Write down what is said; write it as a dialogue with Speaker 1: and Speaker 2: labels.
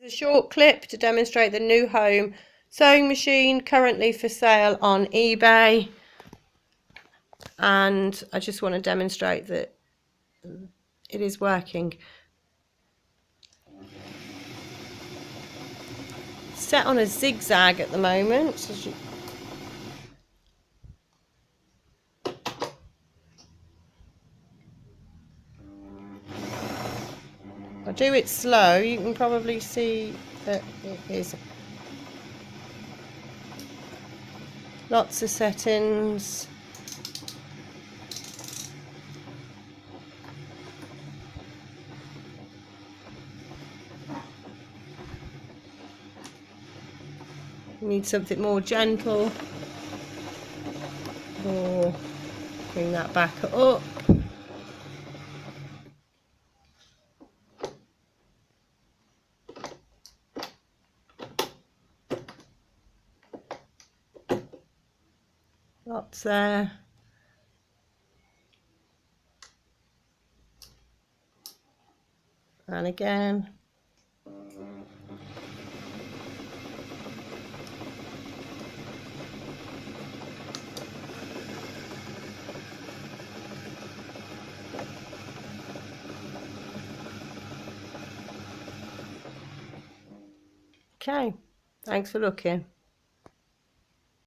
Speaker 1: A short clip to demonstrate the new home sewing machine currently for sale on eBay, and I just want to demonstrate that it is working. Set on a zigzag at the moment. I do it slow, you can probably see that it is. Lots of settings. You need something more gentle, or bring that back up. Lots there. And again. Okay, thanks for looking.